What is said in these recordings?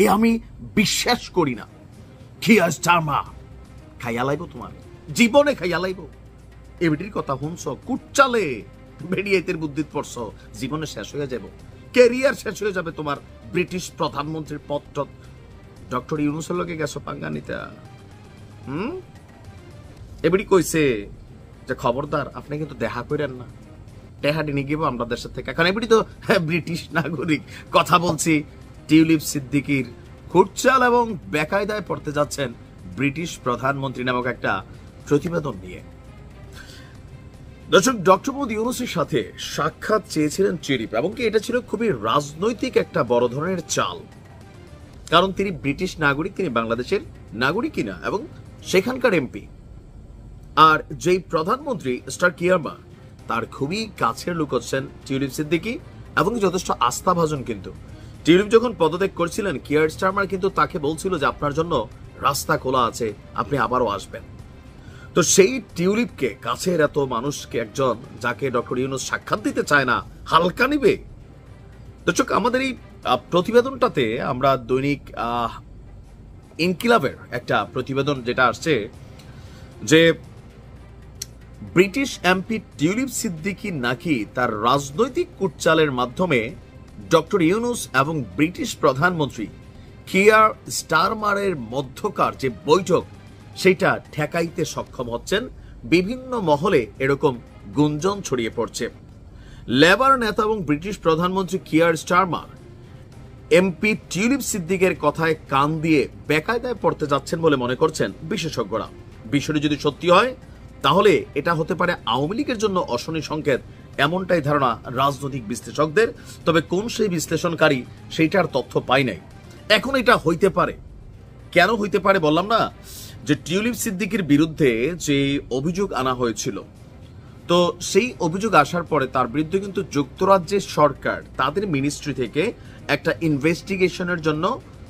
এ আমি বিশ্বাস করি না। কিয়ার স্টারমার খাইয়া লাইব, তোমার জীবনে খাইয়া লাইব। এবিটির কথা শুনছ, কুটচালে বেরিয়েতের বুদ্ধিত পড়ছ, জীবনে শেষ হয়ে যাব, ক্যারিয়ার শেষ হয়ে যাবে তোমার। ব্রিটিশ প্রধানমন্ত্রীর পদটা ডক্টর ইউনূসের লগে গেছো পাঙ্গা নিতে। এবিটি কইছে যে খবরদার আপনি কিন্তু দেখা করেন না, টেহাডি নিয়ে গিয়ে আমরা দেশের থেকে। এখন এবিটি তো ব্রিটিশ নাগরিক। কথা বলছি টিউলিপ সিদ্দিকীর কুটচাল এবং বেকায়দায় পড়তে যাচ্ছেন ব্রিটিশ প্রধানমন্ত্রী নামক একটা প্রতিবেদন নিয়ে। দর্শক, ডক্টর মোহাম্মদ ইউনূসের সাথে সাক্ষাৎ চেয়েছিলেন টিউলিপ, এবং কি এটা ছিল খুবই রাজনৈতিক একটা বড় ধরনের চাল। কারণ তিনি ব্রিটিশ নাগরিক, তিনি বাংলাদেশের নাগরিক কিনা, এবং সেখানকার এমপি। আর যেই প্রধানমন্ত্রী স্টার কিয়ারমার, তার খুবই কাছের লোক হচ্ছেন টিউলিপ সিদ্দিকী, এবং যথেষ্ট আস্থাভাজন। কিন্তু টিউলিপ যখন পদত্যাগ করছিলেন, কিয়ার স্টারমার কিন্তু তাকে বলছিল যে আপনার জন্য রাস্তা খোলা আছে, আপনি আবারও আসবেন। তো সেই টিউলিপকে, কাছের এত মানুষকে, একজন যাকে ডক্টর ইউনূস সাক্ষাৎ দিতে চায় না, হালকা নিবে। দর্শক, আমাদের এই প্রতিবেদনটাতে আমরা দৈনিক ইনকিলাবের একটা প্রতিবেদন যেটা আসছে, যে ব্রিটিশ এমপি টিউলিপ সিদ্দিকী নাকি তার রাজনৈতিক কুটচালের মাধ্যমে ডক্টর ইউনূস এবং ব্রিটিশ প্রধানমন্ত্রী কিয়ার স্টারমারের মধ্যকার যে বৈঠক, সেটা ঠেকাইতে সক্ষম হচ্ছেন। বিভিন্ন মহলে এরকম গুঞ্জন ছড়িয়ে পড়ছে। লেবার নেতা এবং ব্রিটিশ প্রধানমন্ত্রী কিয়ার স্টারমার এমপি টিউলিপ সিদ্দিকের কথায় কান দিয়ে বেকায়দায় পড়তে যাচ্ছেন বলে মনে করছেন বিশেষজ্ঞরা। বিষয়টি যদি সত্যি হয়, তাহলে এটা হতে পারে আওয়ামী লীগের জন্য অশনি সংকেত, এমনটাই ধারণা রাজনৈতিক বিশ্লেষকদের। তবে কোন সেই বিশ্লেষণকারী, সেইটার তথ্য পাই নাই। এখন এটা হইতে পারে, কেন হইতে পারে বললাম না, যে টিউলিপ সিদ্দিকীর বিরুদ্ধে যে অভিযোগ আনা হয়েছিল, তো সেই অভিযোগ আসার পরে তার বিরুদ্ধে কিন্তু যুক্তরাজ্যের সরকার তাদের মিনিস্ট্রি থেকে একটা ইনভেস্টিগেশনের জন্য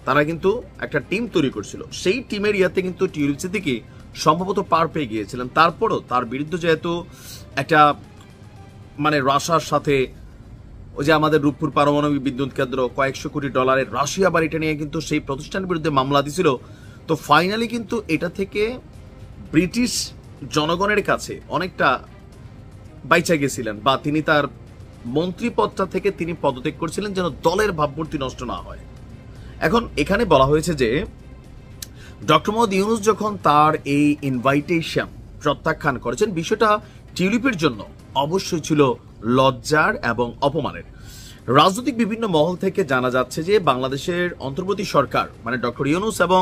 তারা কিন্তু একটা টিম তৈরি করছিল। সেই টিমের ইয়াতে কিন্তু টিউলিপ সিদ্দিকী সম্ভবত পার পেয়ে গিয়েছিলেন। তারপরও তার বিরুদ্ধে যেহেতু একটা মানে রাশিয়ার সাথে, ওই যে আমাদের রূপপুর পারমাণবিক বিদ্যুৎ কেন্দ্র, কয়েকশো কোটি ডলারের রাশিয়া বাড়িটা নিয়ে কিন্তু সেই প্রতিষ্ঠানের বিরুদ্ধে মামলা দিছিল। তো ফাইনালি কিন্তু এটা থেকে ব্রিটিশ জনগণের কাছে অনেকটা বাইচা গেছিলেন, বা তিনি তার মন্ত্রী পদটা থেকে তিনি পদত্যাগ করছিলেন যেন দলের ভাবমূর্তি নষ্ট না হয়। এখন এখানে বলা হয়েছে যে ডক্টর মোহাম্মদ ইউনূস যখন তার এই ইনভাইটেশন প্রত্যাখ্যান করেছেন, বিষয়টা টিউলিপের জন্য অবশ্যই ছিল লজ্জার এবং অপমানের। রাজনৈতিক বিভিন্ন মহল থেকে জানা যাচ্ছে যে বাংলাদেশের অন্তর্বর্তী সরকার মানে ডক্টর ইউনূস এবং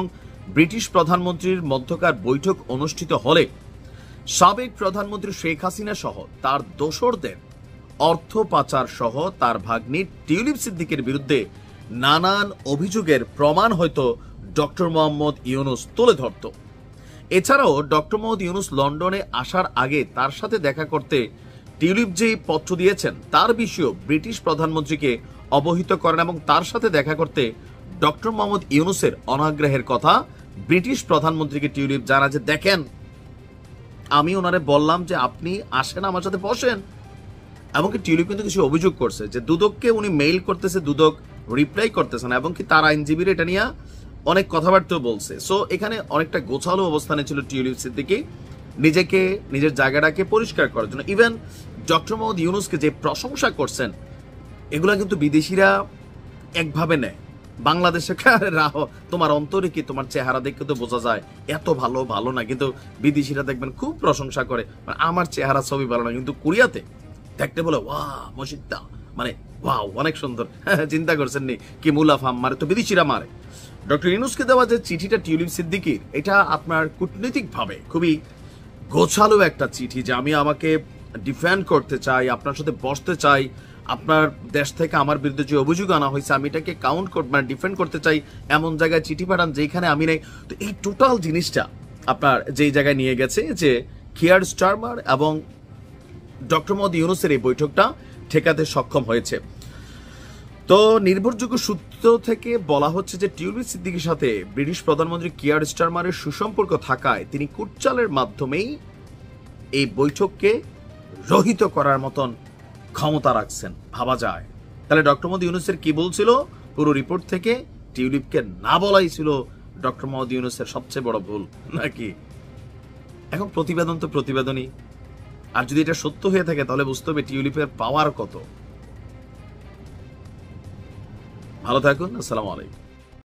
ব্রিটিশ প্রধানমন্ত্রীর মধ্যকার বৈঠক অনুষ্ঠিত হলে সাবেক প্রধানমন্ত্রী শেখ হাসিনা সহ তার দোসরদের অর্থ পাচার সহ তার ভাগ্নি টিউলিপ সিদ্দিকের বিরুদ্ধে নানান অভিযোগের প্রমাণ হয়তো ডক্টর মোহাম্মদ ইউনূস তুলে ধরত। এছাড়াও ডক্টর মোহাম্মদ ইউনূস লন্ডনে আসার আগে তার সাথে দেখা করতে টিউলিপ যেই পত্র দিয়েছেন তার বিষয়েও ব্রিটিশ প্রধানমন্ত্রীকে অবহিত করেন, এবং তার সাথে দেখা করতে ডক্টর মোহাম্মদ ইউনূসের অনাগ্রহের কথা ব্রিটিশ প্রধানমন্ত্রীকে টিউলিপ জানা, যে দেখেন আমি ওনারে বললাম যে আপনি আসেন, আমার সাথে বসেন। এমনকি টিউলিপ কিন্তু কিছু অভিযোগ করছে যে দুদককে উনি মেইল করতেছে, দুদক রিপ্লাই করতেছে না, এবং কি তার আইনজীবীর এটা নিয়ে অনেক কথাবার্তাও বলছে। সো এখানে অনেকটা গোছালো অবস্থানে ছিল টিউলিপ সিদ্দিকী, নিজেকে নিজের জায়গাটাকে পরিষ্কার করার জন্য। ইভেন ডক্টর মোহাম্মদ ইউনূসকে যে প্রশংসা করছেন, এগুলা কিন্তু বিদেশিরা একভাবে নেয়। বাংলাদেশে তোমার অন্তরে কি, তোমার চেহারা দেখে তো বোঝা যায় এত ভালো ভালো না, কিন্তু বিদেশিরা দেখবেন খুব প্রশংসা করে। মানে আমার চেহারা ছবি ভালো না, কিন্তু কোরিয়াতে দেখতে বলে ওয়া মসজিদটা মানে ওয়াও অনেক সুন্দর। চিন্তা করছেন নি কি মুলাফাম মারে, তো বিদেশিরা মারে। ডক্টর ইউনূসকে দেওয়া যে চিঠিটা টিউলিপ সিদ্দিকীর, এটা আপনার কূটনৈতিক ভাবে খুবই গোছালো একটা চিঠি, যে আমি আমাকে ডিফেন্ড করতে চাই, আপনার সাথে বসতে চাই, আপনার দেশ থেকে আমার বিরুদ্ধে যে অভিযোগ আনা হয়েছে আমি এটাকে মানে ডিফেন্ড করতে চাই, এমন জায়গায় চিঠি পাঠান যেখানে আমি নেই। তো এই টোটাল জিনিসটা আপনার যেই জায়গায় নিয়ে গেছে, যে কিয়ার স্টারমার এবং ডক্টর মোহাম্মদ ইউনূসের এই বৈঠকটা ঠেকাতে সক্ষম হয়েছে। তো নির্ভরযোগ্য সূত্র থেকে বলা হচ্ছে যে টিউলিপ সিদ্দিকীর সাথে ব্রিটিশ প্রধানমন্ত্রী কিয়ার স্টারমারের সুসম্পর্ক থাকায় তিনি কুটচালের মাধ্যমেই এই বৈঠককে রহিত করার মতন ক্ষমতা রাখছেন, ভাবা যায়। তাহলে ডক্টর মোহাম্মদ ইউনূসের কি বলছিল পুরো রিপোর্ট থেকে টিউলিপকে না বলাই ছিল ডক্টর মোহাম্মদ ইউনূসের সবচেয়ে বড় ভুল নাকি? এখন প্রতিবেদন তো প্রতিবেদনই, আর যদি এটা সত্য হয়ে থাকে তাহলে বুঝতে হবে টিউলিপের পাওয়ার কত। ভালো থাকুন, আসসালামু আলাইকুম।